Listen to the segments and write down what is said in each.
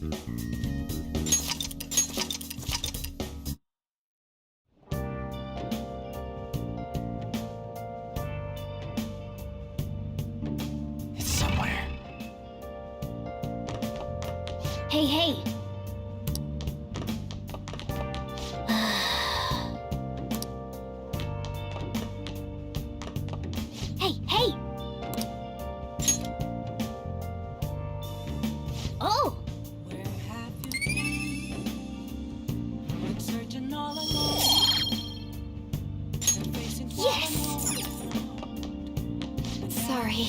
It's somewhere. Hey, hey! Hey, hey! Oh! Where have you been? Been searching all alone. And facing far Yes! unknown. Sorry.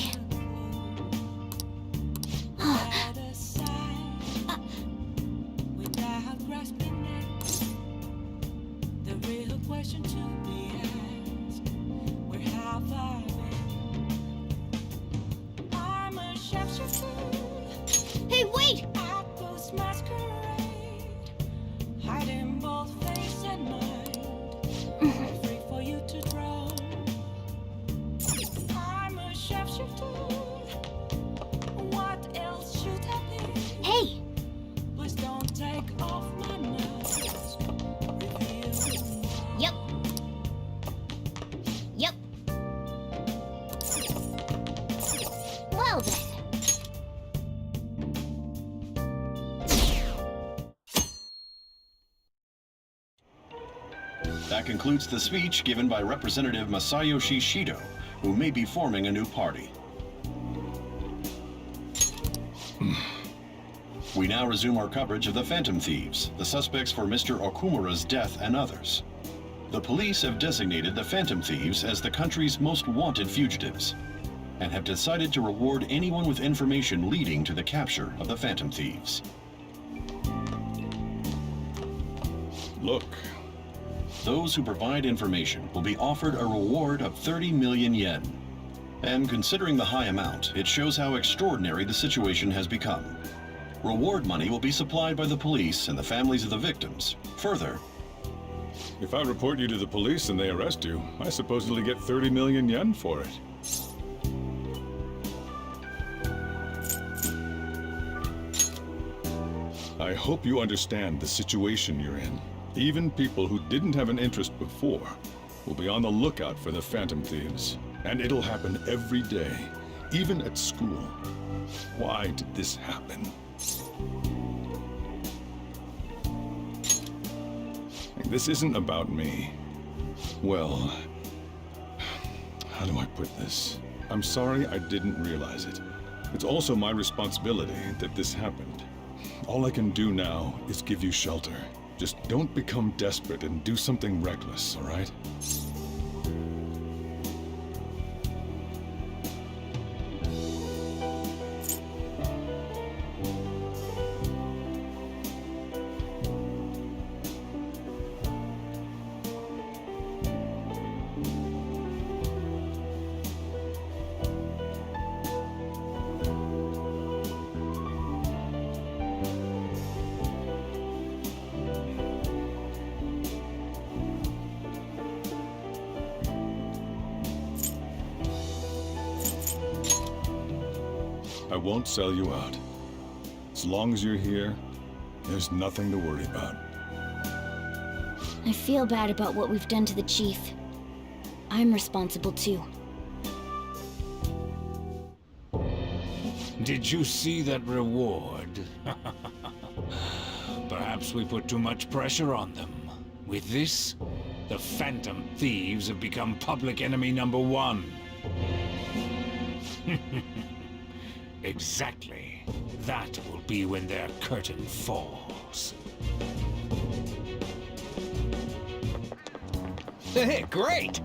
Without a sign, without grasping it. The real question to be asked: where have I been? I'm a shapeshifter. Hey, wait! At ghost masquerade, hiding both face and mind, free for you to draw. I'm a shapeshifter. What else should I be? Hey! Please don't take off my mask. Reveal Yep. Yep. Well then. That concludes the speech given by Representative Masayoshi Shido, who may be forming a new party. We now resume our coverage of the Phantom Thieves, the suspects for Mr. Okumura's death and others. The police have designated the Phantom Thieves as the country's most wanted fugitives, and have decided to reward anyone with information leading to the capture of the Phantom Thieves. Look, Those who provide information will be offered a reward of 30 million yen. And considering the high amount, it shows how extraordinary the situation has become. Reward money will be supplied by the police and the families of the victims. Further, if I report you to the police and they arrest you, I supposedly get 30 million yen for it. I hope you understand the situation you're in. Even people who didn't have an interest before will be on the lookout for the Phantom Thieves. And it'll happen every day, even at school. Why did this happen? This isn't about me. Well, how do I put this? I'm sorry I didn't realize it. It's also my responsibility that this happened. All I can do now is give you shelter. Just don't become desperate and do something reckless, all right? I won't sell you out. As long as you're here, there's nothing to worry about. I feel bad about what we've done to the chief. I'm responsible too. Did you see that reward? Perhaps we put too much pressure on them. With this, the Phantom Thieves have become public enemy #1. Exactly. That will be when their curtain falls. Hey, great!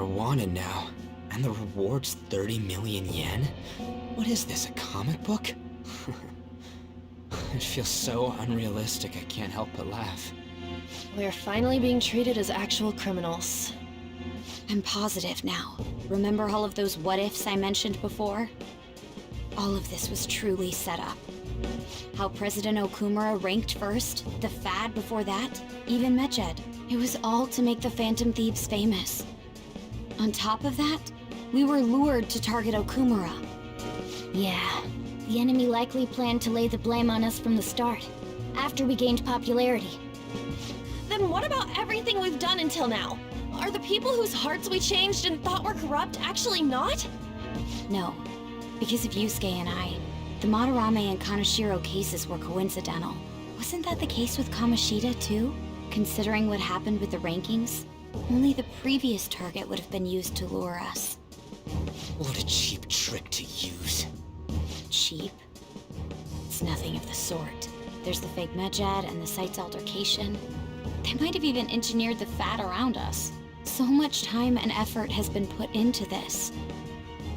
We're wanted now, and the reward's 30 million yen? What is this, a comic book? It feels so unrealistic I can't help but laugh. We're finally being treated as actual criminals. I'm positive now. Remember all of those what-ifs I mentioned before? All of this was truly set up. How President Okumura ranked first, the Fad before that, even Mechad. It was all to make the Phantom Thieves famous. On top of that, we were lured to target Okumura. Yeah, the enemy likely planned to lay the blame on us from the start, after we gained popularity. Then what about everything we've done until now? Are the people whose hearts we changed and thought were corrupt actually not? No, because of Yusuke and I, the Madarame and Kaneshiro cases were coincidental. Wasn't that the case with Kamoshida too? Considering what happened with the rankings, only the previous target would have been used to lure us. What a cheap trick to use. Cheap? It's nothing of the sort. There's the fake Mechad and the site's altercation. They might have even engineered the Fad around us. So much time and effort has been put into this.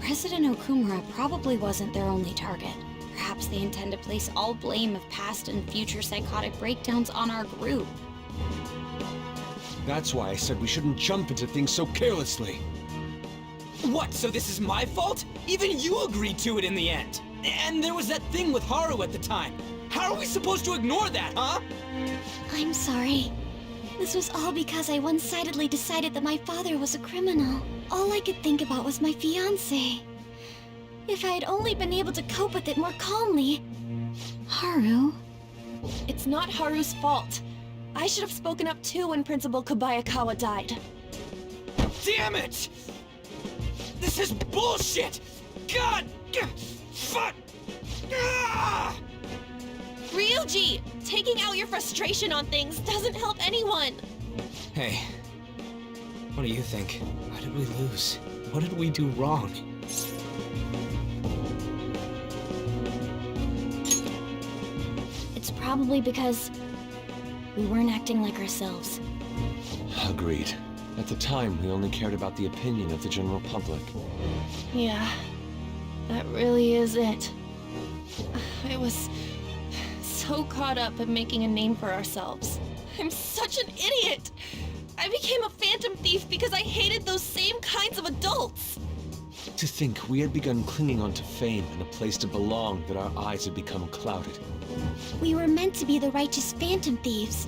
President Okumura probably wasn't their only target. Perhaps they intend to place all blame of past and future psychotic breakdowns on our group. That's why I said we shouldn't jump into things so carelessly. What, so this is my fault? Even you agreed to it in the end. And there was that thing with Haru at the time. How are we supposed to ignore that, huh? I'm sorry. This was all because I one-sidedly decided that my father was a criminal. All I could think about was my fiancé. If I had only been able to cope with it more calmly. Haru? It's not Haru's fault. I should have spoken up too when Principal Kobayakawa died. Damn it! This is bullshit! God! Fuck! Ah! Ryuji! Taking out your frustration on things doesn't help anyone! Hey, what do you think? Why did we lose? What did we do wrong? It's probably because we weren't acting like ourselves. Agreed. At the time, we only cared about the opinion of the general public. Yeah, that really is it. I was so caught up in making a name for ourselves. I'm such an idiot! I became a phantom thief because I hated those same kinds of adults! To think we had begun clinging onto fame and a place to belong that our eyes had become clouded. We were meant to be the righteous Phantom Thieves,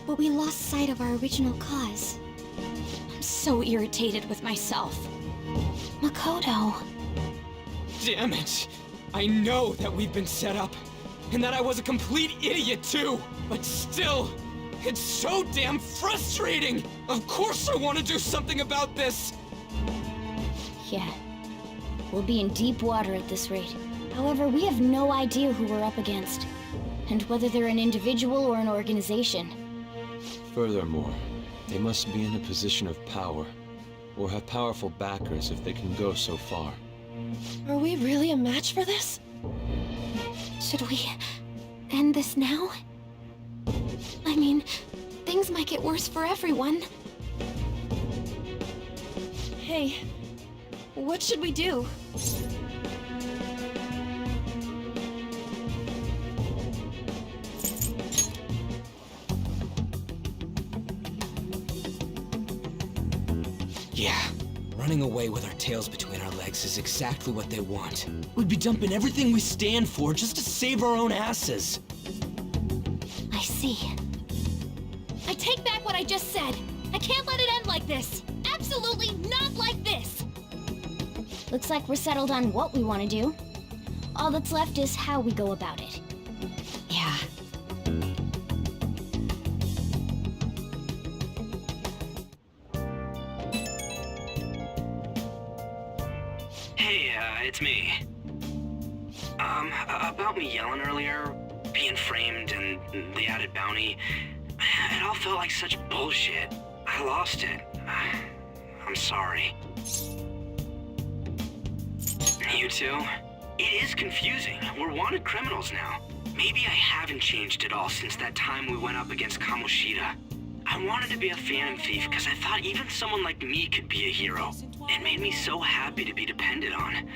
but we lost sight of our original cause. I'm so irritated with myself. Makoto. Damn it! I know that we've been set up, and that I was a complete idiot too! But still, it's so damn frustrating! Of course I want to do something about this! Yeah. We'll be in deep water at this rate. However, we have no idea who we're up against, and whether they're an individual or an organization. Furthermore, they must be in a position of power, or have powerful backers if they can go so far. Are we really a match for this? Should we end this now? I mean, things might get worse for everyone. Hey, what should we do? Yeah, running away with our tails between our legs is exactly what they want. We'd be dumping everything we stand for just to save our own asses. I see. I take back what I just said. I can't let it end like this. Absolutely not like this. Looks like we're settled on what we want to do. All that's left is how we go about it. Yeah. Hey, it's me. About me yelling earlier, being framed, and the added bounty, it all felt like such bullshit. I lost it. I'm sorry. You too? It is confusing. We're wanted criminals now. Maybe I haven't changed at all since that time we went up against Kamoshida. I wanted to be a Phantom Thief because I thought even someone like me could be a hero. It made me so happy to be depended on.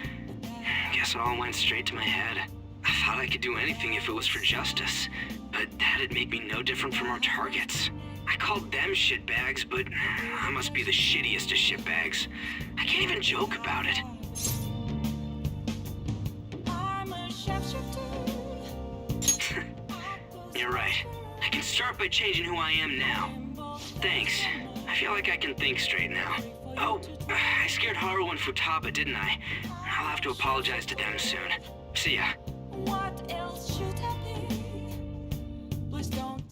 Guess it all went straight to my head. I thought I could do anything if it was for justice, but that'd make me no different from our targets. I called them shitbags, but I must be the shittiest of shitbags. I can't even joke about it. I'm a sharpshooter. You're right. I can start by changing who I am now. Thanks. I feel like I can think straight now. Oh, I scared Haru and Futaba, didn't I? I'll have to apologize to them soon. See ya. What else should I be? Please don't.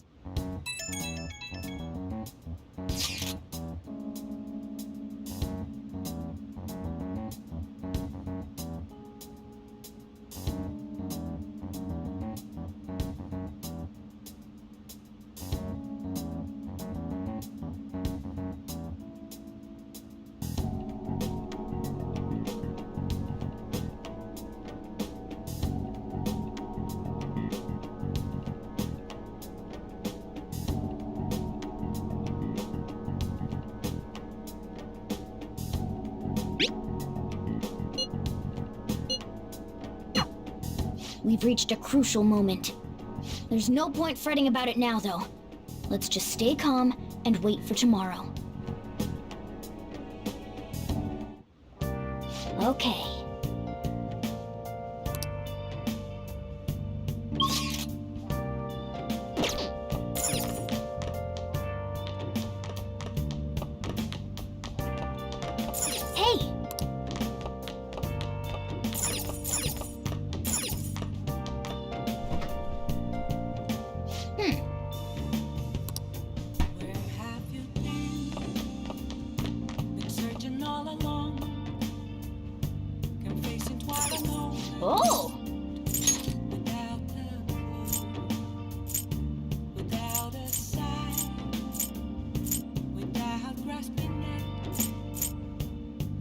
We've reached a crucial moment. There's no point fretting about it now, though. Let's just stay calm and wait for tomorrow. Okay. Hey! Where have you been? Been searching all along. Confessing what I know. Oh! Without a clue, without a sign, without grasping it.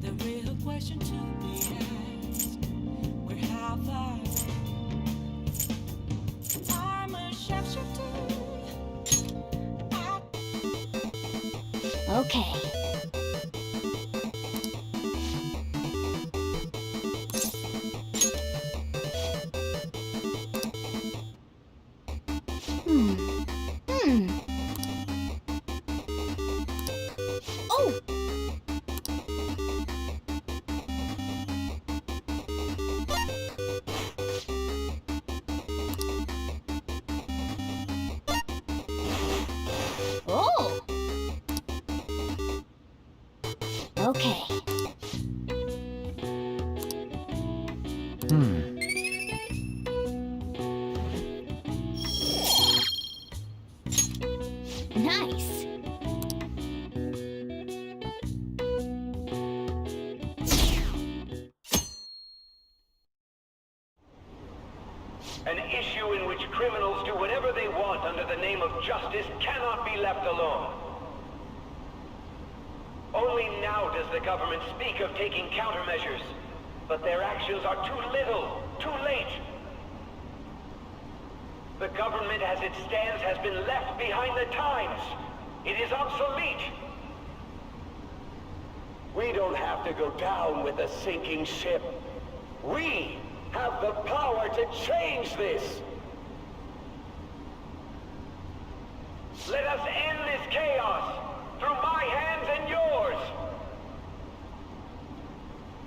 The real question to be asked: where have I been? I'm a sharpshooter. Okay. Oh! Oh! Okay. Nice. An issue in which criminals do whatever they want under the name of justice cannot be left alone. Only now does the government speak of taking countermeasures, but their actions are too little, too late. The government as it stands has been left behind the times. It is obsolete. We don't have to go down with a sinking ship. We have the power to change this. Let us end this chaos through my hands and yours.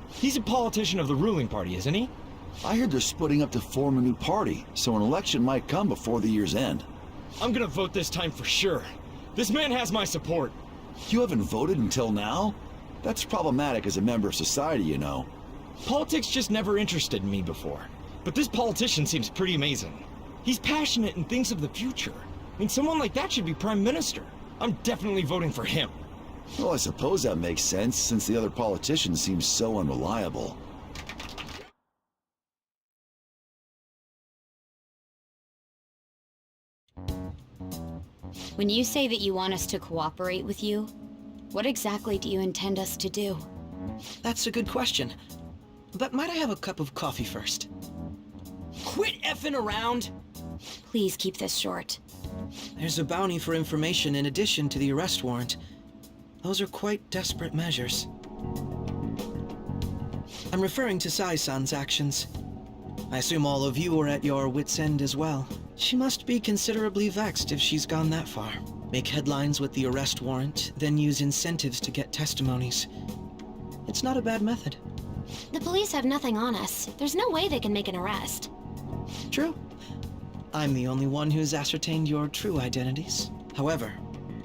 He's a politician of the ruling party, isn't he? I heard they're splitting up to form a new party, so an election might come before the year's end. I'm gonna vote this time for sure. This man has my support. You haven't voted until now? That's problematic as a member of society, you know. Politics just never interested me before. But this politician seems pretty amazing. He's passionate and thinks of the future. I mean, someone like that should be prime minister. I'm definitely voting for him. Well, I suppose that makes sense, since the other politicians seem so unreliable. When you say that you want us to cooperate with you, what exactly do you intend us to do? That's a good question. But might I have a cup of coffee first? Quit effing around! Please keep this short. There's a bounty for information in addition to the arrest warrant. Those are quite desperate measures. I'm referring to Sai-san's actions. I assume all of you are at your wits' end as well. She must be considerably vexed if she's gone that far. Make headlines with the arrest warrant, then use incentives to get testimonies. It's not a bad method. The police have nothing on us. There's no way they can make an arrest. True. I'm the only one who's ascertained your true identities. However,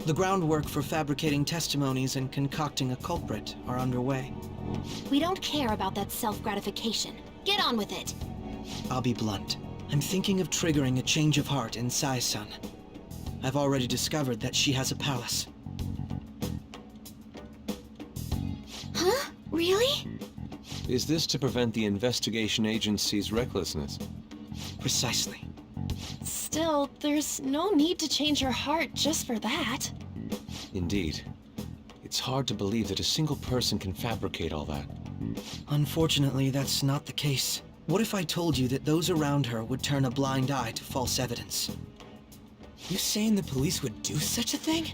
the groundwork for fabricating testimonies and concocting a culprit are underway. We don't care about that self-gratification. Get on with it. I'll be blunt. I'm thinking of triggering a change of heart in Sai-san. I've already discovered that she has a palace. Huh? Really? Is this to prevent the investigation agency's recklessness? Precisely. Still, there's no need to change her heart just for that. Indeed. It's hard to believe that a single person can fabricate all that. Unfortunately, that's not the case. What if I told you that those around her would turn a blind eye to false evidence? You saying the police would do such a thing?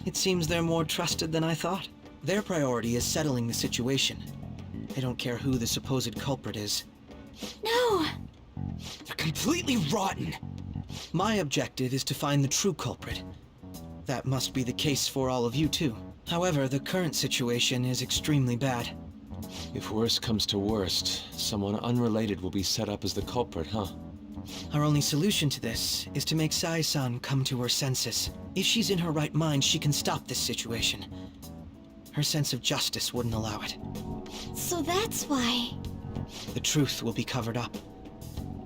It seems they're more trusted than I thought. Their priority is settling the situation. They don't care who the supposed culprit is. No! They're completely rotten! My objective is to find the true culprit. That must be the case for all of you too. However, the current situation is extremely bad. If worst comes to worst, someone unrelated will be set up as the culprit, huh? Our only solution to this is to make Sai-san come to her senses. If she's in her right mind, she can stop this situation. Her sense of justice wouldn't allow it. So that's why... The truth will be covered up,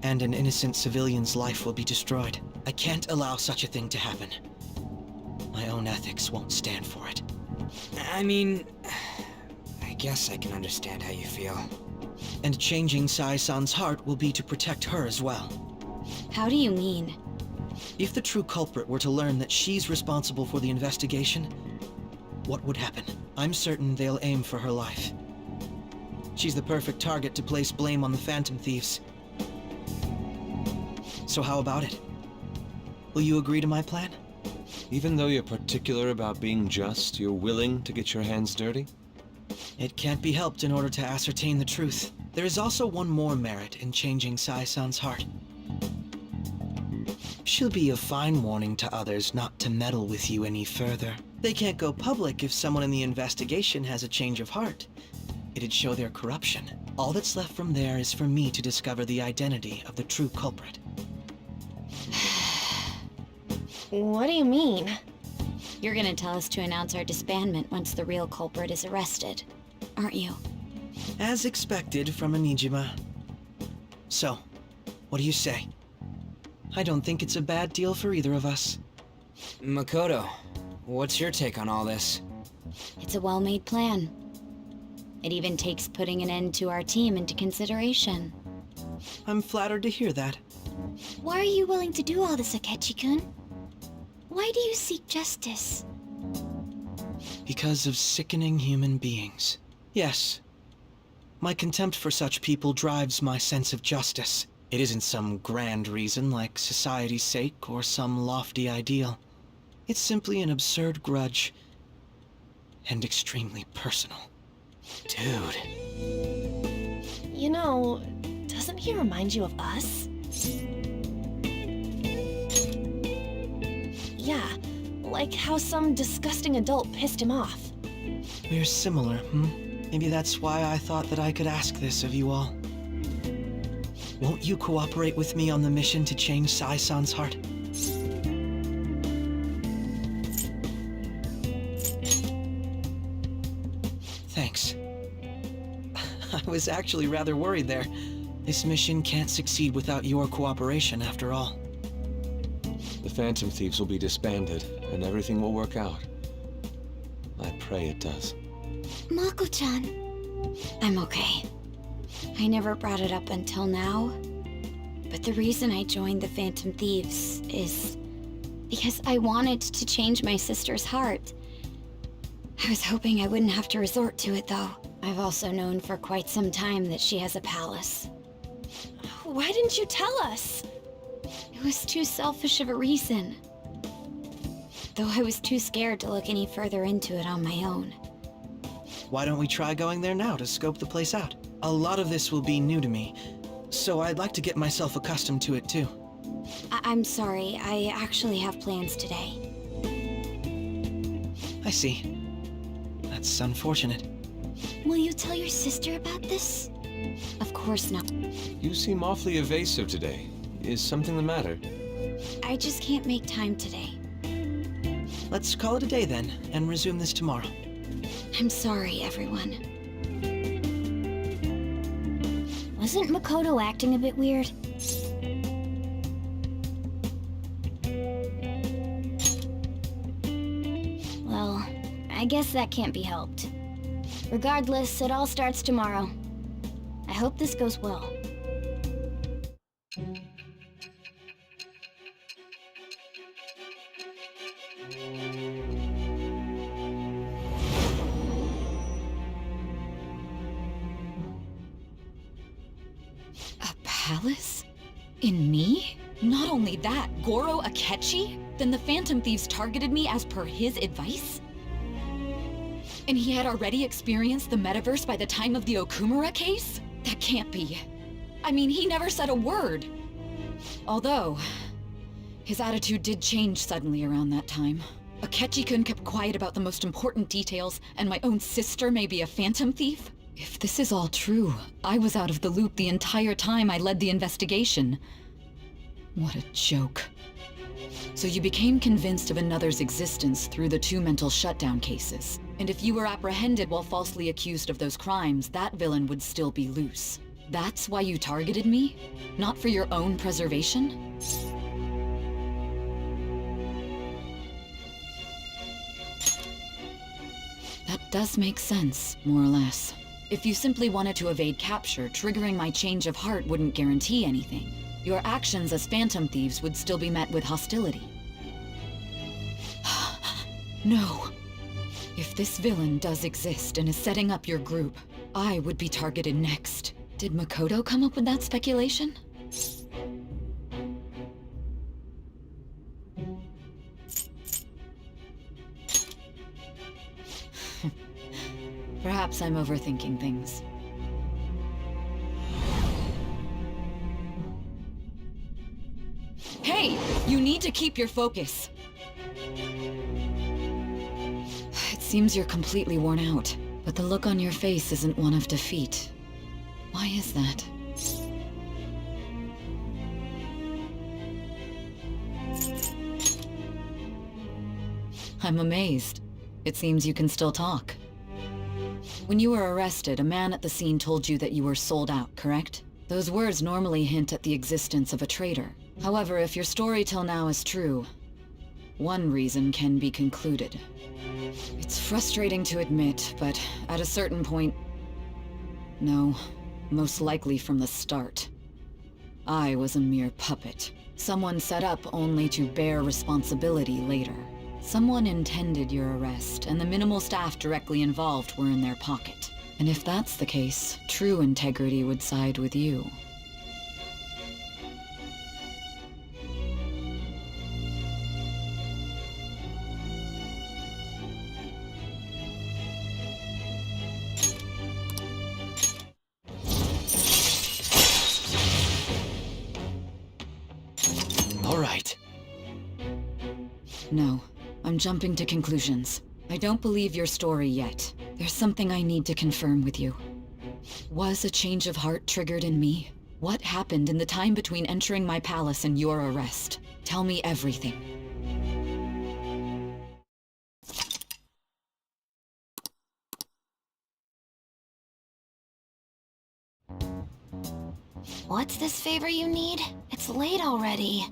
and an innocent civilian's life will be destroyed. I can't allow such a thing to happen. My own ethics won't stand for it. I mean... I guess I can understand how you feel. And changing Sai-san's heart will be to protect her as well. How do you mean? If the true culprit were to learn that she's responsible for the investigation, what would happen? I'm certain they'll aim for her life. She's the perfect target to place blame on the Phantom Thieves. So how about it? Will you agree to my plan? Even though you're particular about being just, you're willing to get your hands dirty? It can't be helped in order to ascertain the truth. There is also one more merit in changing Sai-san's heart. She'll be a fine warning to others not to meddle with you any further. They can't go public if someone in the investigation has a change of heart. It'd show their corruption. All that's left from there is for me to discover the identity of the true culprit. What do you mean? You're gonna tell us to announce our disbandment once the real culprit is arrested, aren't you? As expected from a Nijima. So, what do you say? I don't think it's a bad deal for either of us. Makoto, what's your take on all this? It's a well-made plan. It even takes putting an end to our team into consideration. I'm flattered to hear that. Why are you willing to do all this, Akechi-kun? Why do you seek justice? Because of sickening human beings. Yes. My contempt for such people drives my sense of justice. It isn't some grand reason like society's sake or some lofty ideal. It's simply an absurd grudge. And extremely personal. Dude. You know, doesn't he remind you of us? Yeah, like how some disgusting adult pissed him off. We're similar, Maybe that's why I thought that I could ask this of you all. Won't you cooperate with me on the mission to change Sai-san's heart? Thanks. I was actually rather worried there. This mission can't succeed without your cooperation, after all. The Phantom Thieves will be disbanded, and everything will work out. I pray it does. Mako-chan. I'm okay. I never brought it up until now, but the reason I joined the Phantom Thieves is because I wanted to change my sister's heart. I was hoping I wouldn't have to resort to it, though. I've also known for quite some time that she has a palace. Why didn't you tell us? It was too selfish of a reason. though I was too scared to look any further into it on my own. Why don't we try going there now to scope the place out? A lot of this will be new to me, so I'd like to get myself accustomed to it too. I'm sorry, I actually have plans today. I see. That's unfortunate. Will you tell your sister about this? Of course not. You seem awfully evasive today. Is something the matter? I just can't make time today. Let's call it a day then, and resume this tomorrow. I'm sorry, everyone. Wasn't Makoto acting a bit weird? Well, I guess that can't be helped. Regardless, it all starts tomorrow. I hope this goes well. A palace? In me? Not only that, Goro Akechi? Then the Phantom Thieves targeted me as per his advice? And he had already experienced the metaverse by the time of the Okumura case? That can't be. I mean, he never said a word. Although, his attitude did change suddenly around that time. Akechi-kun kept quiet about the most important details, and my own sister may be a Phantom Thief? If this is all true, I was out of the loop the entire time I led the investigation. What a joke. So you became convinced of another's existence through the 2 mental shutdown cases. And if you were apprehended while falsely accused of those crimes, that villain would still be loose. That's why you targeted me? Not for your own preservation? That does make sense, more or less. If you simply wanted to evade capture, triggering my change of heart wouldn't guarantee anything. Your actions as Phantom Thieves would still be met with hostility. No. If this villain does exist and is setting up your group, I would be targeted next. Did Makoto come up with that speculation? Perhaps I'm overthinking things. Hey! You need to keep your focus! It seems you're completely worn out, but the look on your face isn't one of defeat. Why is that? I'm amazed. It seems you can still talk. When you were arrested, a man at the scene told you that you were sold out, correct? Those words normally hint at the existence of a traitor. However, if your story till now is true, one reason can be concluded. It's frustrating to admit, but at a certain point... No, most likely from the start. I was a mere puppet. Someone set up only to bear responsibility later. Someone intended your arrest, and the minimal staff directly involved were in their pocket. And if that's the case, true integrity would side with you. All right. No, I'm jumping to conclusions. I don't believe your story yet. There's something I need to confirm with you. Was a change of heart triggered in me? What happened in the time between entering my palace and your arrest? Tell me everything. What's this favor you need? It's late already.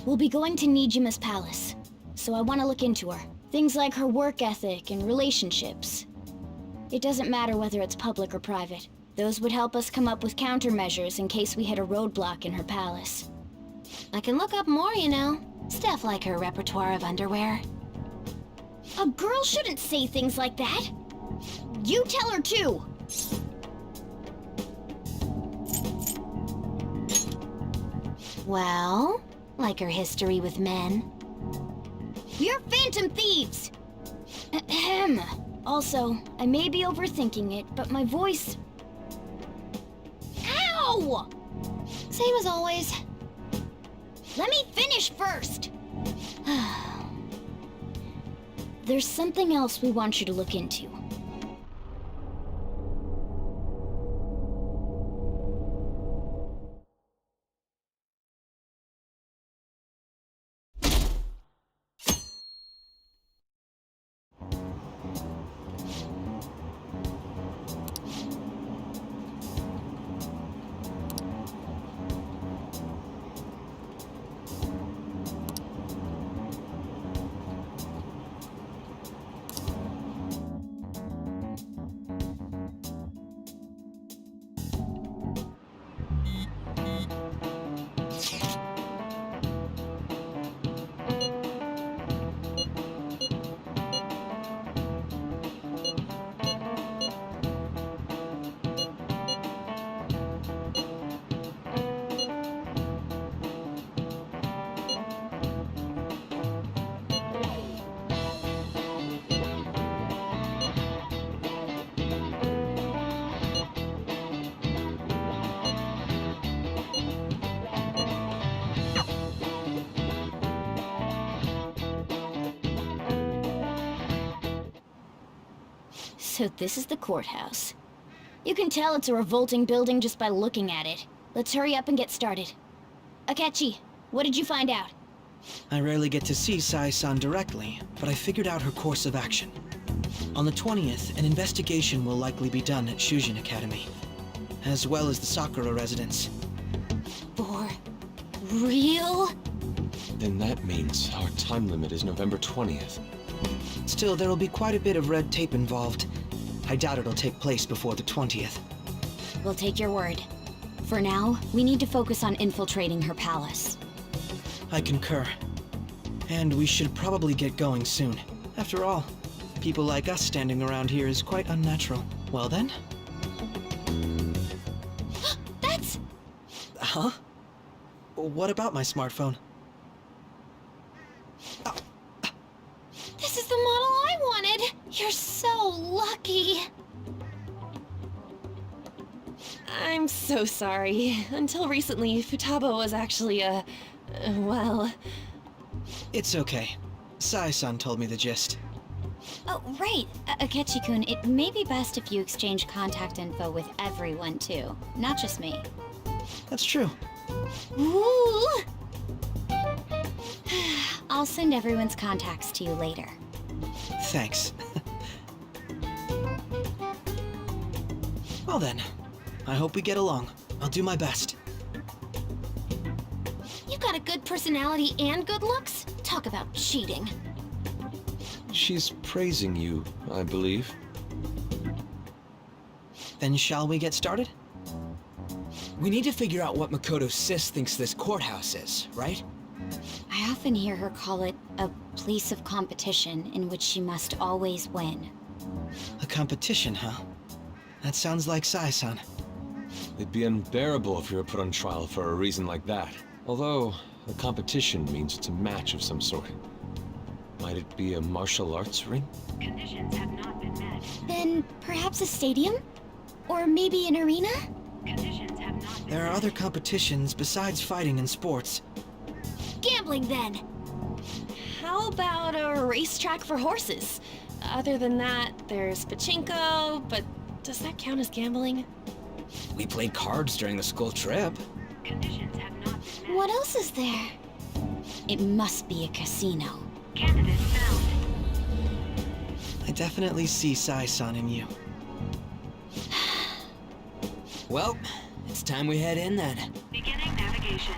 We'll be going to Nijima's palace, so I want to look into her. Things like her work ethic and relationships. It doesn't matter whether it's public or private. Those would help us come up with countermeasures in case we hit a roadblock in her palace. I can look up more, you know. Stuff like her repertoire of underwear. A girl shouldn't say things like that. You tell her too. Well, like her history with men. We're Phantom Thieves! Ahem. Also, I may be overthinking it, but my voice... Ow! Same as always. Let me finish first! There's something else we want you to look into. So this is the courthouse. You can tell it's a revolting building just by looking at it. Let's hurry up and get started. Akechi, what did you find out? I rarely get to see Sai-san directly, but I figured out her course of action. On the 20th, an investigation will likely be done at Shujin Academy, as well as the Sakura residence. For real? Then that means our time limit is November 20th. Still, there will be quite a bit of red tape involved. I doubt it'll take place before the 20th. We'll take your word. For now, we need to focus on infiltrating her palace. I concur. And we should probably get going soon. After all, people like us standing around here is quite unnatural. Well then? That's... Huh? What about my smartphone? This is the model I wanted! You're so lucky! I'm so sorry. Until recently, Futaba was actually well... It's okay. Sai-san told me the gist. Oh, right. Akechi-kun, it may be best if you exchange contact info with everyone, too. Not just me. That's true. Ooh! I'll send everyone's contacts to you later. Thanks. Well then, I hope we get along. I'll do my best. You got a good personality and good looks? Talk about cheating. She's praising you, I believe. Then shall we get started? We need to figure out what Makoto Sis thinks this courthouse is, right? I often hear her call it a place of competition in which she must always win. A competition, huh? That sounds like Sai-san. It'd be unbearable if you were put on trial for a reason like that. Although, a competition means it's a match of some sort. Might it be a martial arts ring? Conditions have not been met. Then perhaps a stadium? Or maybe an arena? Conditions have not been There are other competitions besides fighting and sports. Gambling, then! How about a racetrack for horses? Other than that, there's pachinko, but does that count as gambling? We played cards during the school trip. Conditions have not been met. What else is there? It must be a casino. Candidate found. I definitely see Sai-san in you. Well, it's time we head in then. Beginning navigation.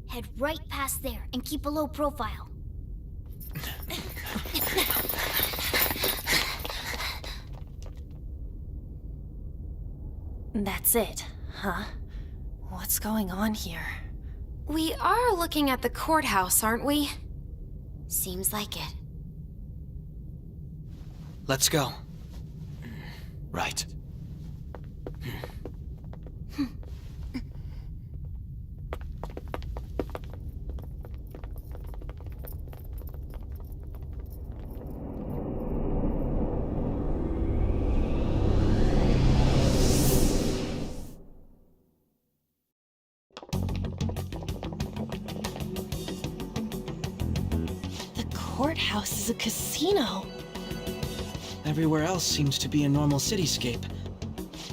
Head right past there and keep a low profile. That's it, huh? What's going on here? We are looking at the courthouse, aren't we? Seems like it. Let's go. Right. The courthouse is a casino. Everywhere else seems to be a normal cityscape.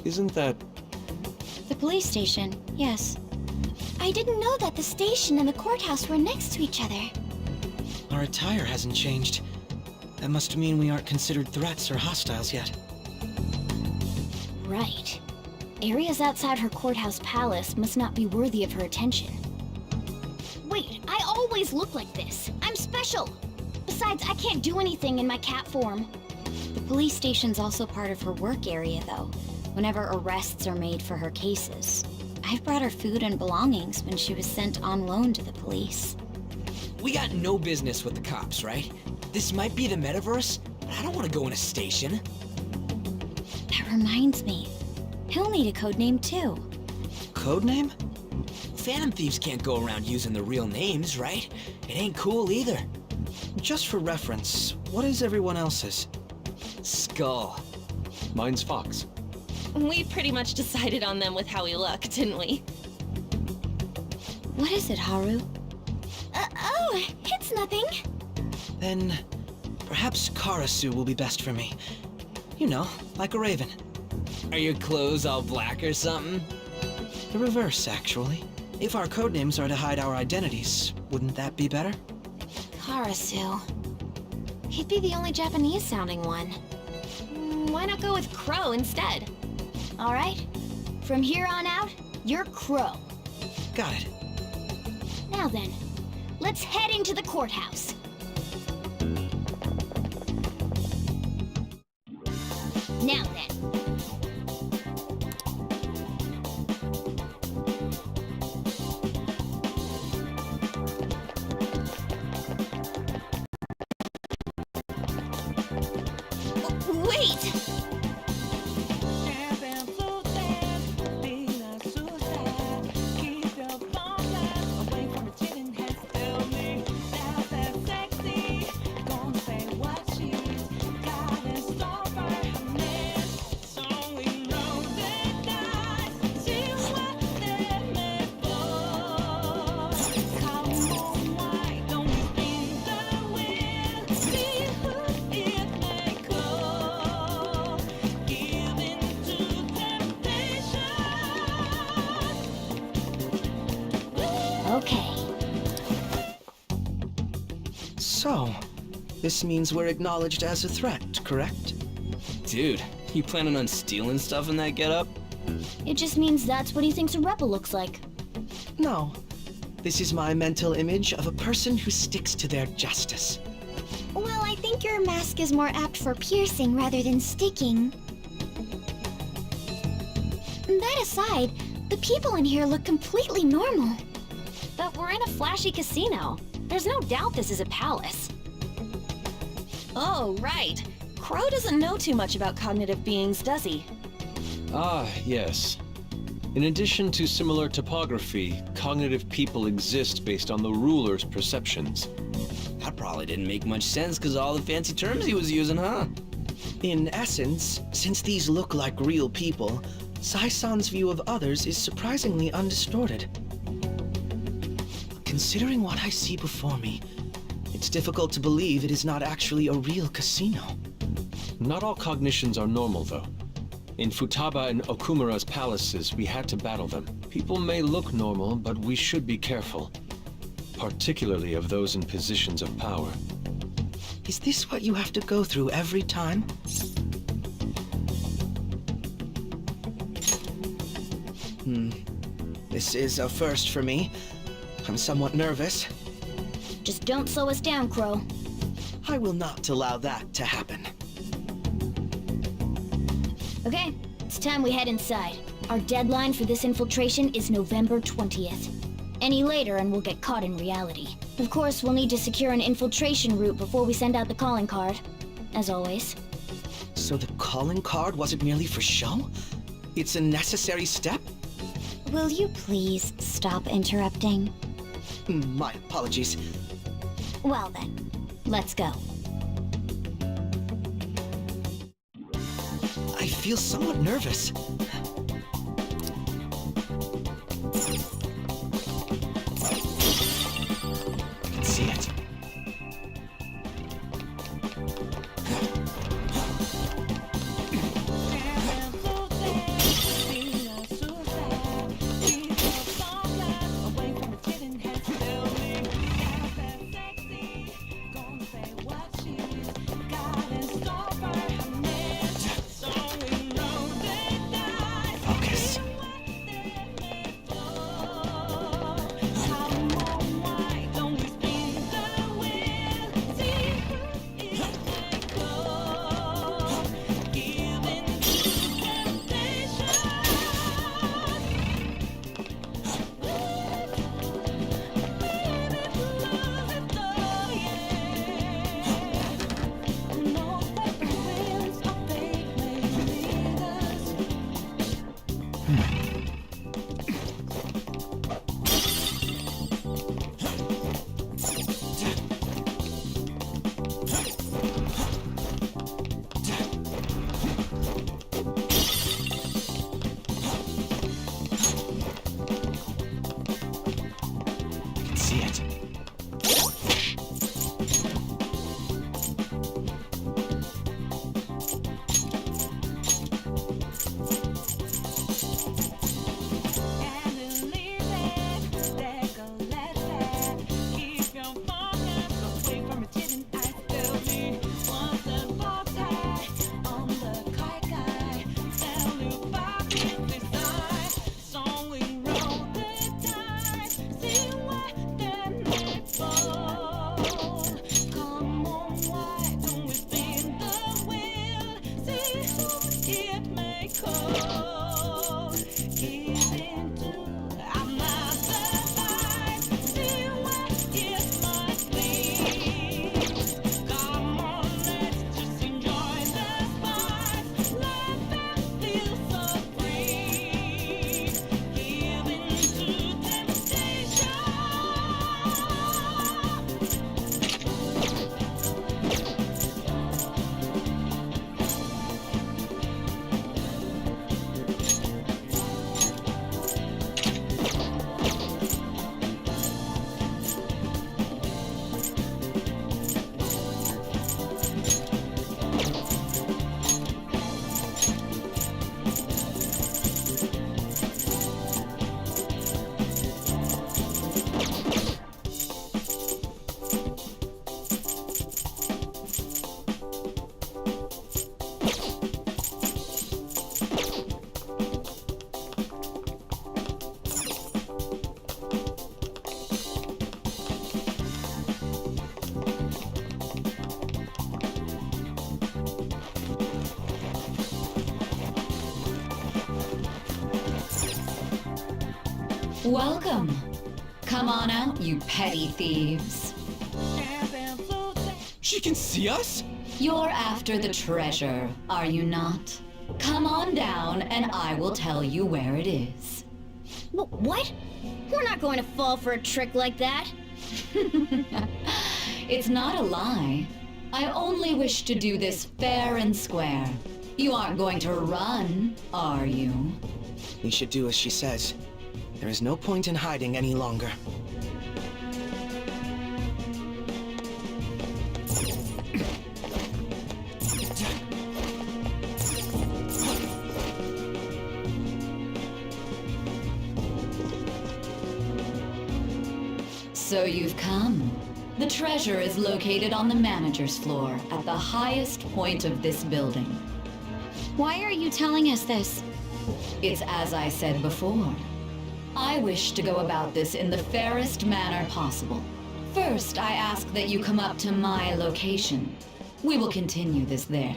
Isn't that... The police station, yes. I didn't know that the station and the courthouse were next to each other. Our attire hasn't changed. That must mean we aren't considered threats or hostiles yet. Right. Areas outside her courthouse palace must not be worthy of her attention. Wait, I always look like this. I'm special. Besides, I can't do anything in my cat form. The police station's also part of her work area, though, whenever arrests are made for her cases. I've brought her food and belongings when she was sent on loan to the police. We got no business with the cops, right? This might be the metaverse, but I don't want to go in a station. That reminds me. He'll need a codename, too. Codename? Phantom thieves can't go around using their real names, right? It ain't cool either. Just for reference, what is everyone else's? Skull. Mine's Fox. We pretty much decided on them with how we look, didn't we? What is it, Haru? Oh, it's nothing. Then, perhaps Karasu will be best for me. You know, like a raven. Are your clothes all black or something? The reverse, actually. If our codenames are to hide our identities, wouldn't that be better? Karasu. He'd be the only Japanese-sounding one. Why not go with Crow instead? All right. From here on out, you're Crow. Got it. Now then, let's head into the courthouse. Now then. Wait! Okay. So, this means we're acknowledged as a threat, correct? Dude, you planning on stealing stuff in that getup? It just means that's what he thinks a rebel looks like. No. This is my mental image of a person who sticks to their justice. Well, I think your mask is more apt for piercing rather than sticking. That aside, the people in here look completely normal. But we're in a flashy casino. There's no doubt this is a palace. Oh, right. Crow doesn't know too much about cognitive beings, does he? Ah, yes. In addition to similar topography, cognitive people exist based on the ruler's perceptions. That probably didn't make much sense because of all the fancy terms he was using, huh? In essence, since these look like real people, Sai-san's view of others is surprisingly undistorted. Considering what I see before me, it's difficult to believe it is not actually a real casino. Not all cognitions are normal, though. In Futaba and Okumura's palaces, we had to battle them. People may look normal, but we should be careful. Particularly of those in positions of power. Is this what you have to go through every time? This is a first for me. I'm somewhat nervous. Just don't slow us down, Crow. I will not allow that to happen. Okay, it's time we head inside. Our deadline for this infiltration is November 20th. Any later and we'll get caught in reality. Of course, we'll need to secure an infiltration route before we send out the calling card. As always. So the calling card wasn't merely for show? It's a necessary step? Will you please stop interrupting? My apologies. Well then, let's go. I feel somewhat nervous. I can see it. Focus. I can see it. Welcome. Come on out, you petty thieves. She can see us? You're after the treasure, are you not? Come on down and I will tell you where it is. What? We're not going to fall for a trick like that. It's not a lie. I only wish to do this fair and square. You aren't going to run, are you? We should do as she says. There is no point in hiding any longer. So you've come. The treasure is located on the manager's floor at the highest point of this building. Why are you telling us this? It's as I said before. I wish to go about this in the fairest manner possible. First, I ask that you come up to my location. We will continue this there.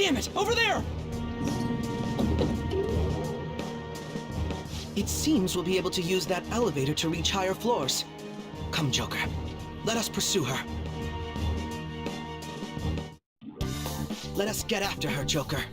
Damn it! Over there! It seems we'll be able to use that elevator to reach higher floors. Come, Joker. Let us pursue her. Let us get after her, Joker.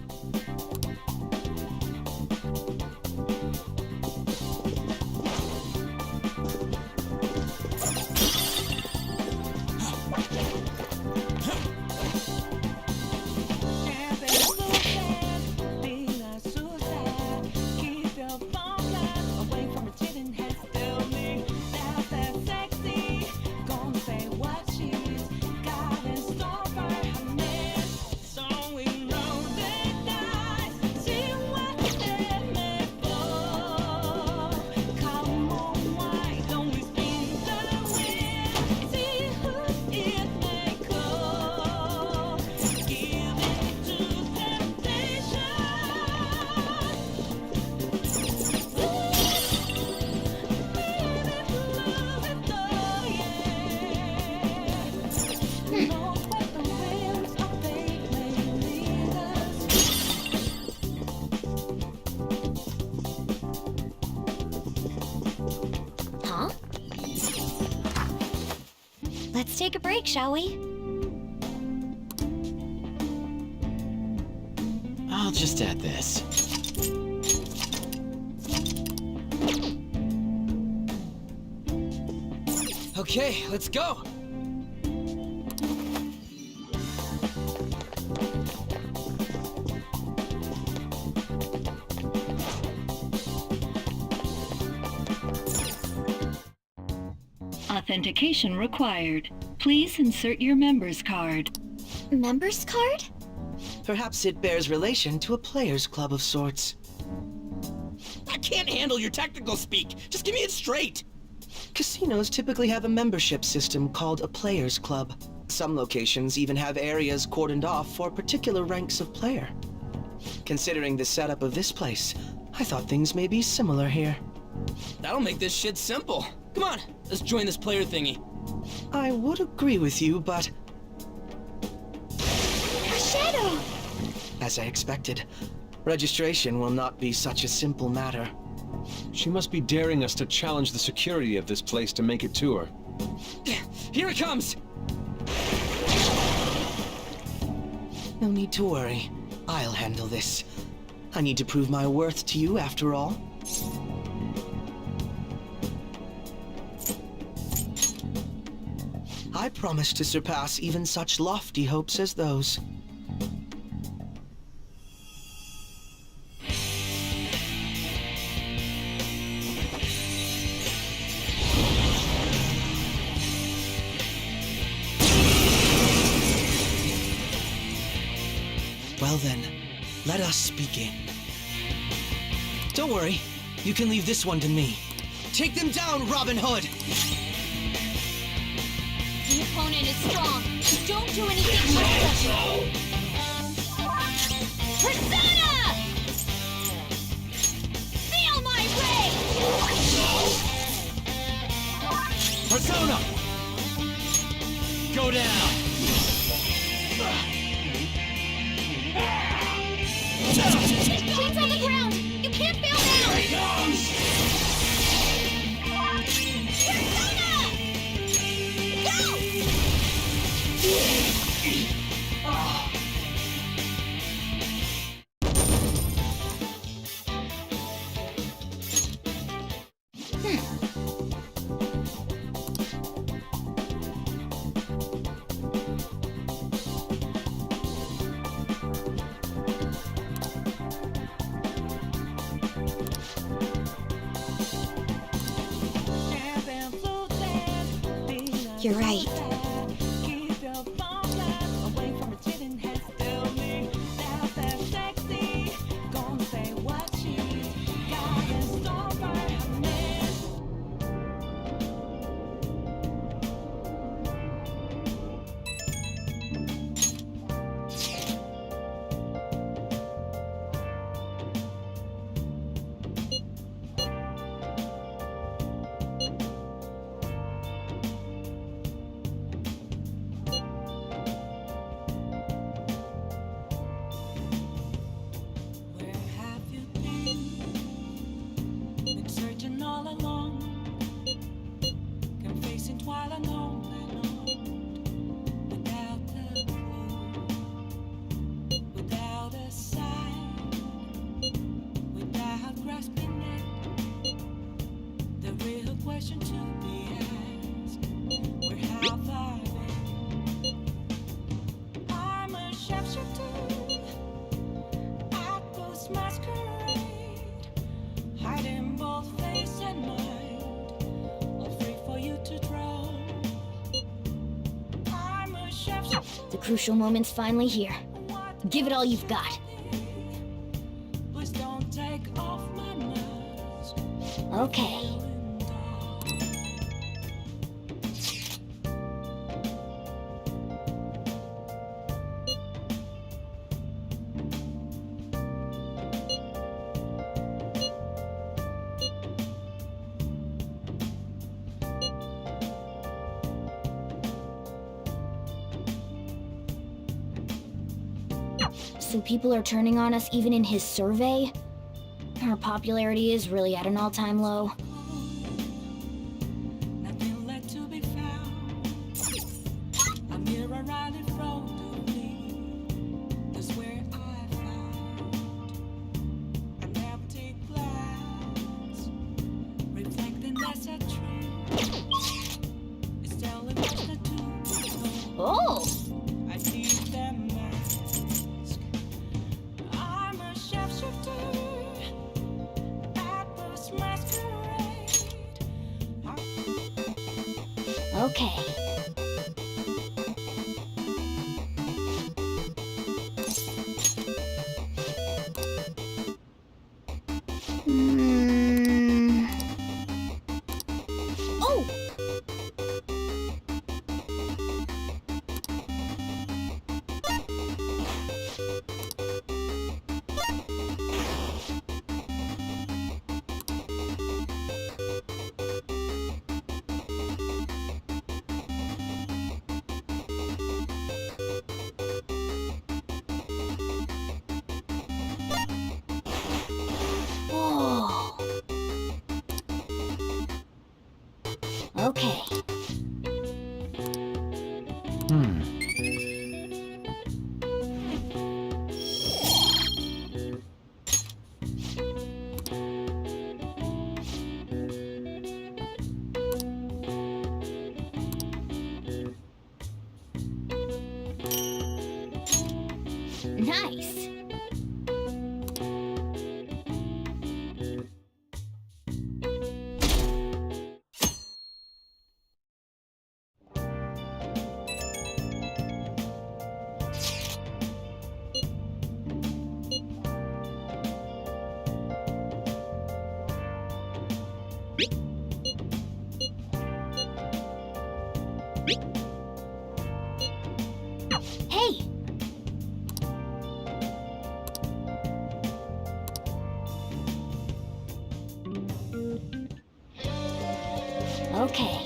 Huh? Let's take a break, shall we? I'll just add this. Okay, let's go! Authentication required. Please insert your member's card. Member's card? Perhaps it bears relation to a players' club of sorts. I can't handle your technical speak! Just give me it straight! Casinos typically have a membership system called a players' club. Some locations even have areas cordoned off for particular ranks of player. Considering the setup of this place, I thought things may be similar here. That'll make this shit simple. Come on, let's join this player thingy. I would agree with you, but... Shadow! As I expected, registration will not be such a simple matter. She must be daring us to challenge the security of this place to make it to her. Here it comes! No need to worry. I'll handle this. I need to prove my worth to you, after all. I promise to surpass even such lofty hopes as those. Well then, let us begin. Don't worry, you can leave this one to me. Take them down, Robin Hood! The opponent is strong. Don't do anything reckless. Persona! Feel my rage! Persona! Go down! Chains on the ground! You can't bail down! Here he comes! Persona! Go! You're right. shapeshifter at Post Masquerade, hiding both face and mind, all free for you to draw. I'm a shapeshifter. The crucial moment's finally here. Give it all you've got. Please don't take off my mask. Okay. So people are turning on us even in his survey? Our popularity is really at an all-time low. Nothing left to be found. A mirror right in front of me. That's where I found an empty glass, reflecting as a tree. It's telling us the truth. Oh! I see them mask. I'm a shapeshifter at Post Masquerade. Okay. Oh! Oh. Okay. Nice. Hey! Okay.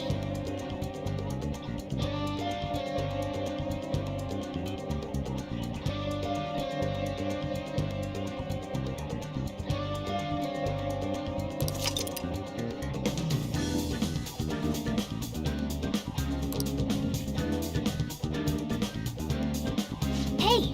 Hey!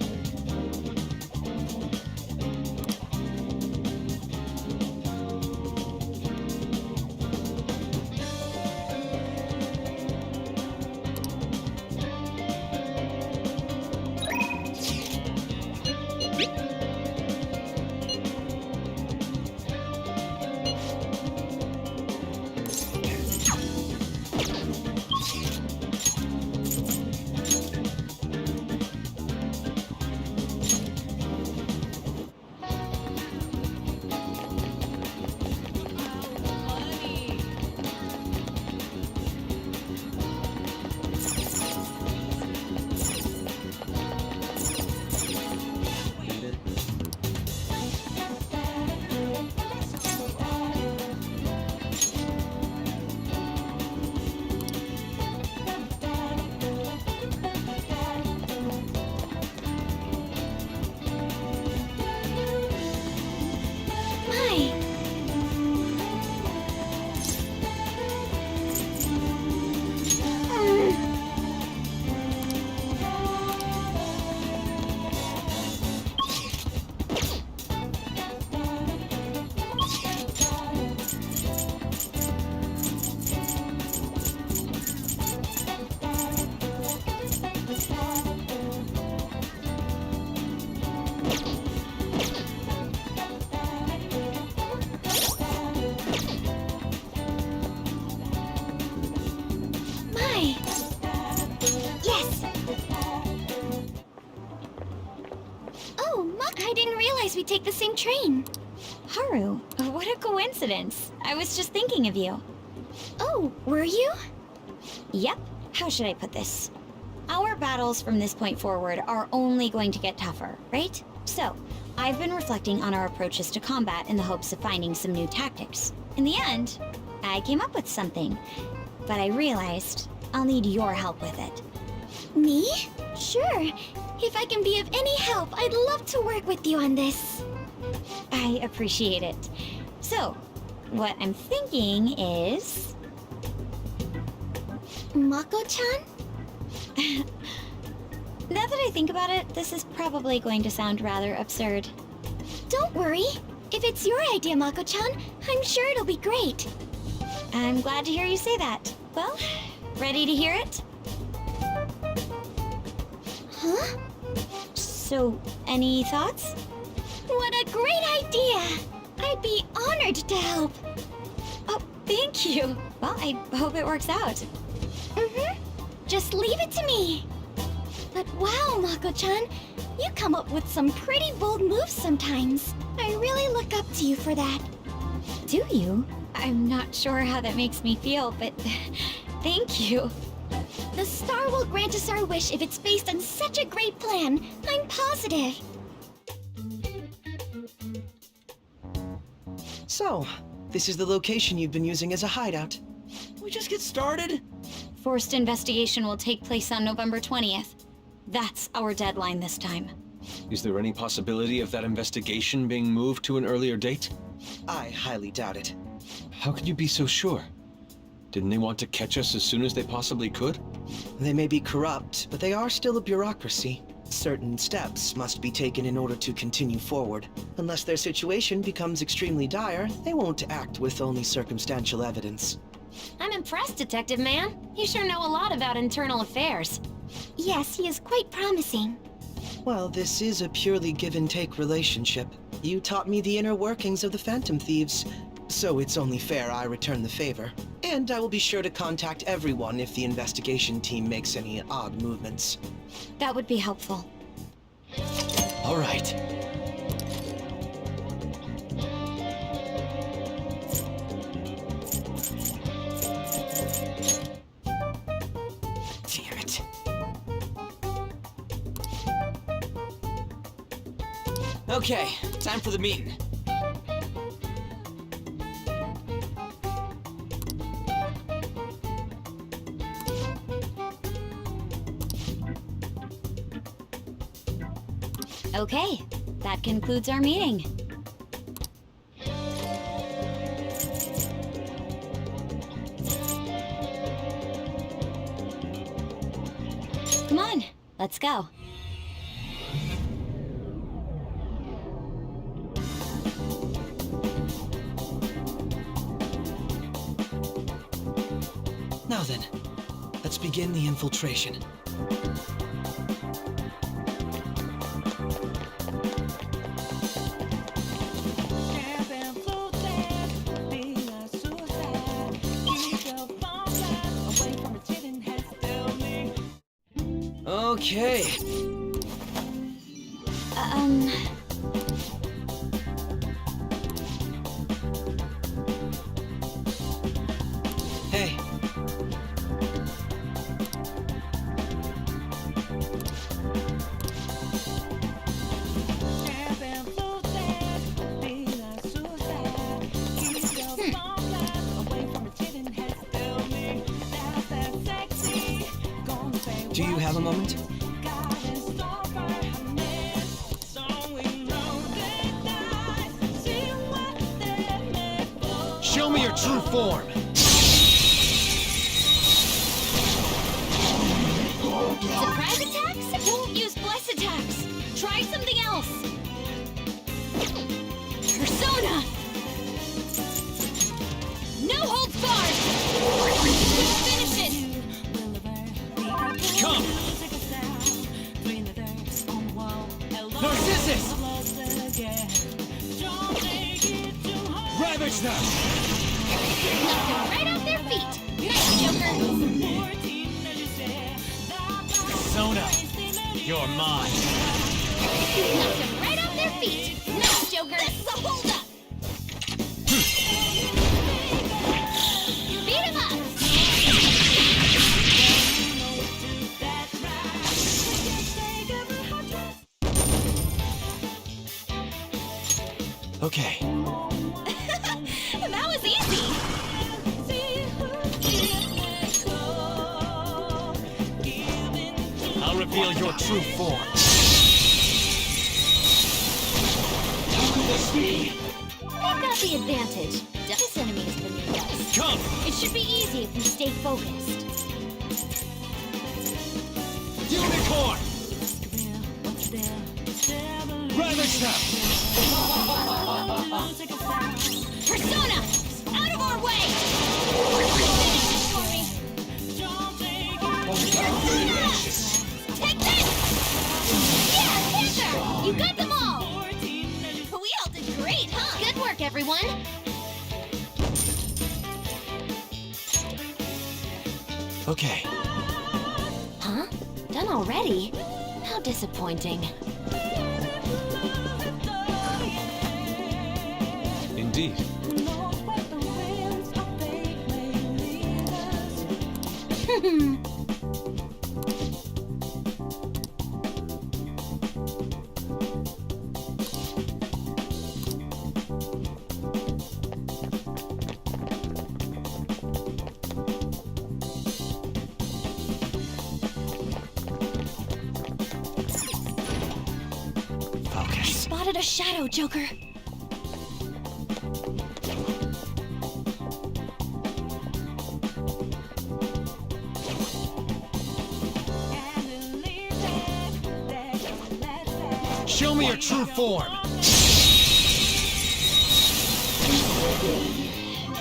realize we take the same train. Haru, what a coincidence. I was just thinking of you. Oh, were you? Yep. How should I put this? Our battles from this point forward are only going to get tougher, right? So, I've been reflecting on our approaches to combat in the hopes of finding some new tactics. In the end, I came up with something, but I realized I'll need your help with it. Me? Sure. If I can be of any help, I'd love to work with you on this. I appreciate it. So, what I'm thinking is... Mako-chan? Now that I think about it, this is probably going to sound rather absurd. Don't worry. If it's your idea, Mako-chan, I'm sure it'll be great. I'm glad to hear you say that. Well, ready to hear it? Huh? So, any thoughts? What a great idea! I'd be honored to help. Oh, thank you. Well, I hope it works out. Just leave it to me. But wow, Mako-chan, you come up with some pretty bold moves sometimes. I really look up to you for that. Do you? I'm not sure how that makes me feel, but thank you. The star will grant us our wish if it's based on such a great plan. I'm positive. So, this is the location you've been using as a hideout. We just get started? Forced investigation will take place on November 20th. That's our deadline this time. Is there any possibility of that investigation being moved to an earlier date? I highly doubt it. How could you be so sure? Didn't they want to catch us as soon as they possibly could? They may be corrupt, but they are still a bureaucracy. Certain steps must be taken in order to continue forward. Unless their situation becomes extremely dire, they won't act with only circumstantial evidence. I'm impressed, Detective Man. You sure know a lot about internal affairs. Yes, he is quite promising. Well, this is a purely give-and-take relationship. You taught me the inner workings of the Phantom Thieves, so it's only fair I return the favor. And I will be sure to contact everyone if the investigation team makes any odd movements. That would be helpful. All right. Damn it. Okay, time for the meeting. Okay, that concludes our meeting. Come on, let's go. Now then, let's begin the infiltration. Okay. Hey. Do you have a moment? Show me your true form! Surprise attacks? Won't use bless attacks! Try something else! Persona! No holds barred! Finish it! Come! Narcissus! Ravage them! Knock them right off their feet! Nice, Joker! Persona! You're mine! Knock them right off their feet! Nice! Joker! This is a holdup! Beat him up! Okay. That was easy! I'll reveal your true form. I've got the advantage. This enemy is beneath us. Come! It should be easy if we stay focused. Unicorn! Rather step! Persona! Out of our way! Take this! Yeah, Panther! You got them all! We all did great, huh? Good work, everyone! Okay. Huh? Done already? How disappointing. Indeed. Focus. Spotted a shadow, Joker. Show me your true form.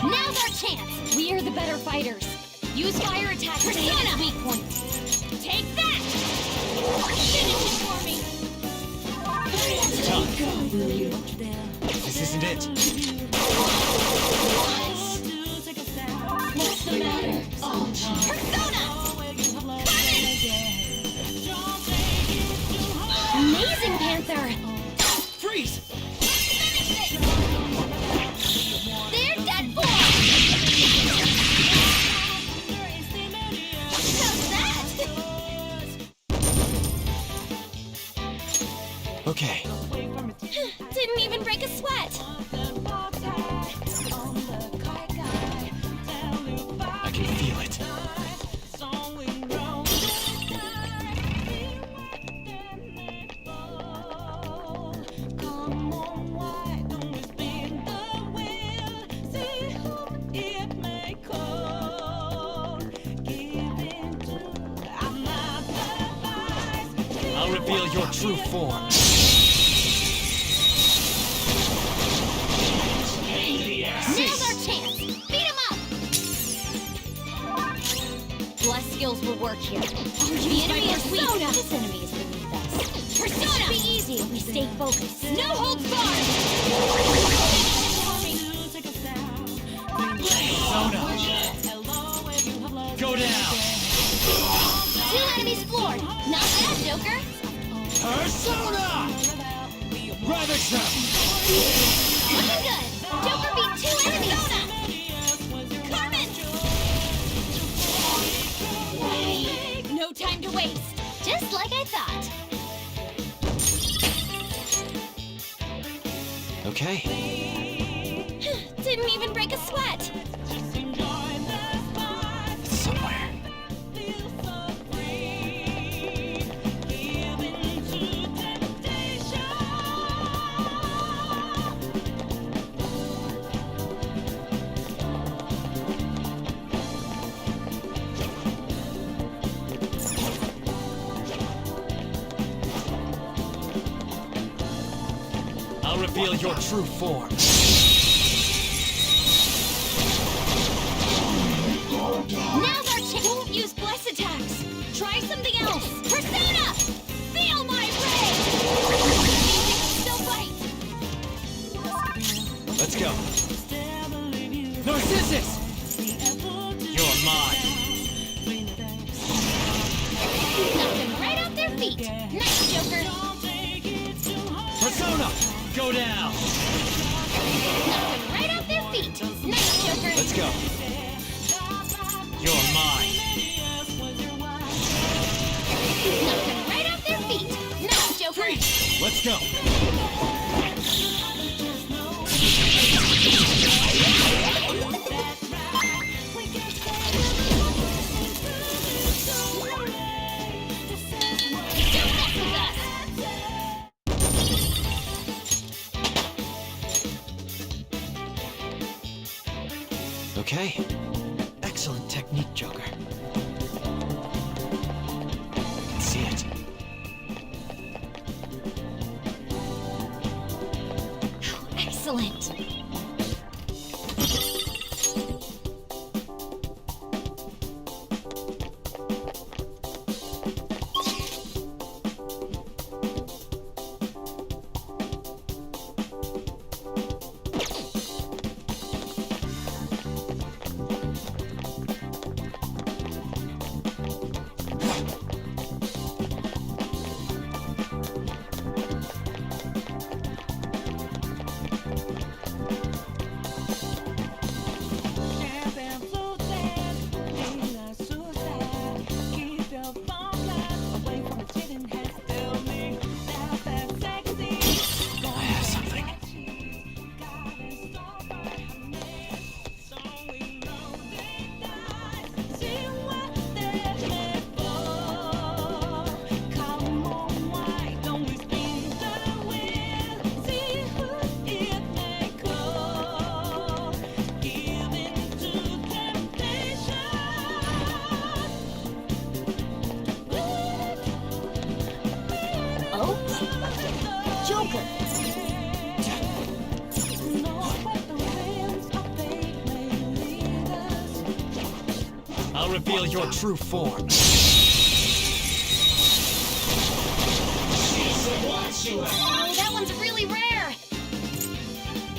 Now's our chance! We are the better fighters. Use fire attacks to hit his weak points. Take that! Finish it for me! This isn't it. What's the matter? Persona! Amazing, Panther! Freeze! They're dead for! How's that? Okay. Didn't even break a sweat. I can feel it. I'll reveal your true form. Now's our chance! Beat him up! Bless skills will work here. The enemy is weak. This enemy is beneath us. Persona! It should be easy if we stay focused. No holds barred! Persona! Go down! 2 enemies floored! Not bad, Joker! Persona! Rather step! Looking good! Joker beat 2 enemies! Carmen! No time to waste. Just like I thought. Okay. Didn't even break a sweat. It's somewhere. I'll reveal your true form. Now's our chance. Won't use bless attacks. Try something else. Persona! Feel my rage! Still fight. Let's go. Narcissus! You're mine. Knocked them right off their feet. Nice, Joker. Persona! Go down! Knock them right off their feet. Nice, Joker. Let's go. You're mine. Knock them right off their feet. Nice, Joker. Let's go. Okay. Excellent technique, Joker. I can see it. Excellent. Joker. I'll reveal your true form. Oh, that one's really rare.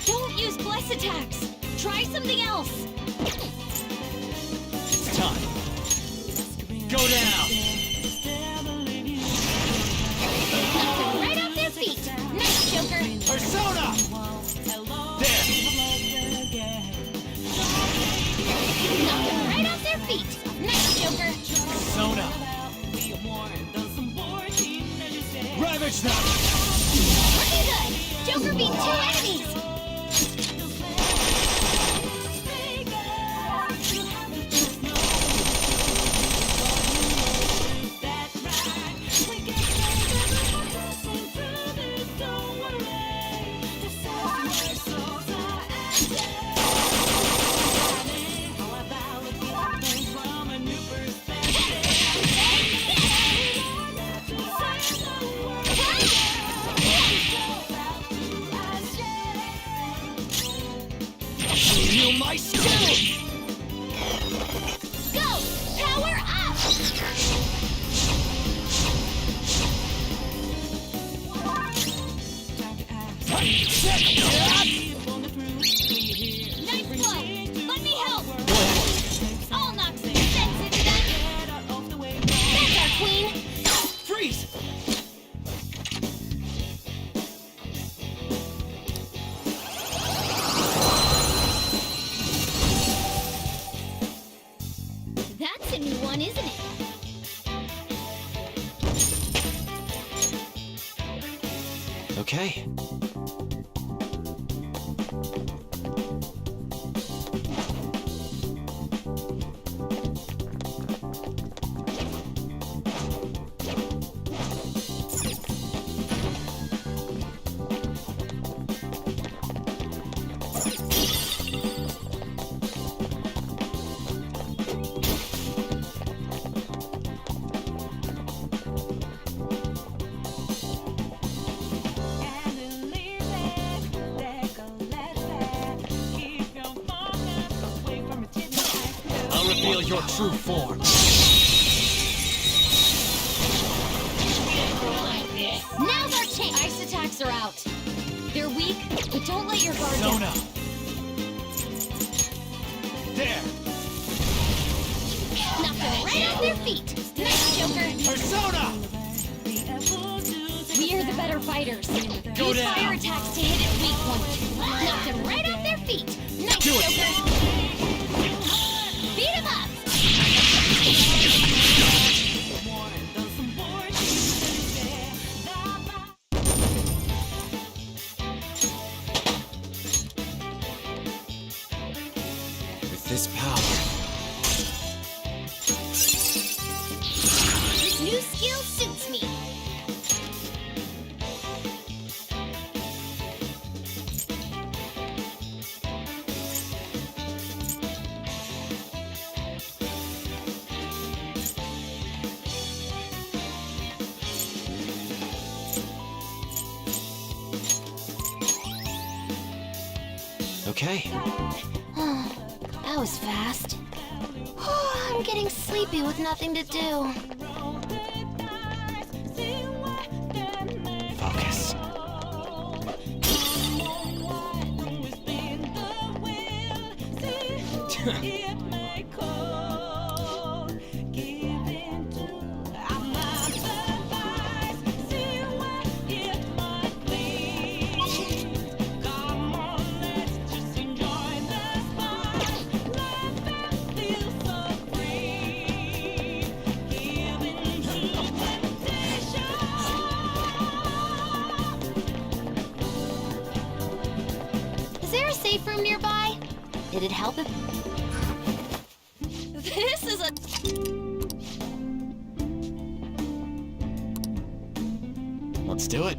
Don't use bless attacks. Try something else. It's time. Go down. Right off their feet. Nice, Joker. Persona! There. Knock them right off their feet. Nice, Joker. Persona! Ravage them! Pretty good. Joker beat 2 enemies. You my skill! Go! Power up! Nice blow! Let me help! I'll knock some sense into them! That's our queen! Freeze! That's a new one, isn't it? Okay. I'll reveal your true form. Now's our chance. Ice attacks are out. They're weak, but don't let your guard down. Persona! There! Knock them right off their feet! Nice, Joker! Persona! We are the better better fighters. Go Use down. fire attacks to hit its weak points. Knock them right off their feet. Nice, Do it. Joker. Beat 'em up. With this power, This new skill suits me. okay. That was fast. I'm getting sleepy with nothing to do. Focus. Is there a safe room nearby? Did it help if... This is a... Let's do it.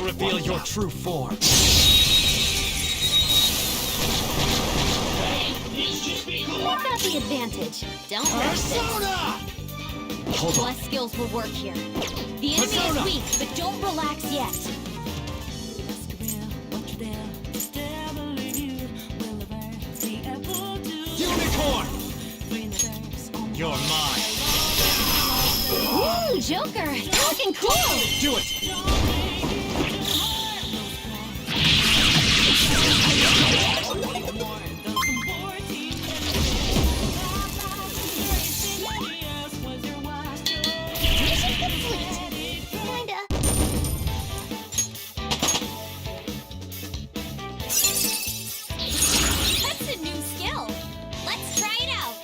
I'll reveal your true form. That's not the advantage. Don't rush this. Hold on. Less skills will work here. The enemy Persona! is weak, but don't relax yet. Unicorn! You're mine. Ooh, Joker! Looking cool! Do it! Mission complete. Kinda. That's a new skill. Let's try it out.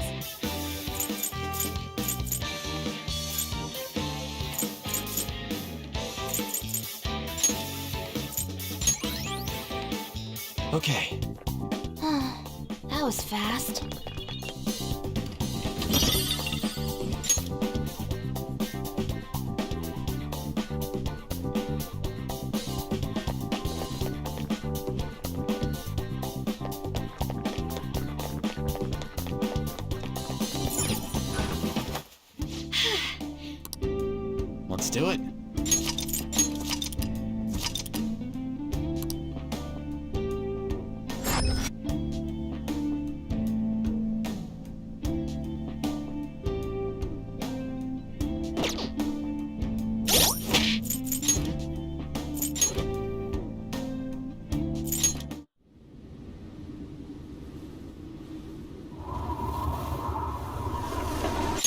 Okay. That was fast. Let's do it.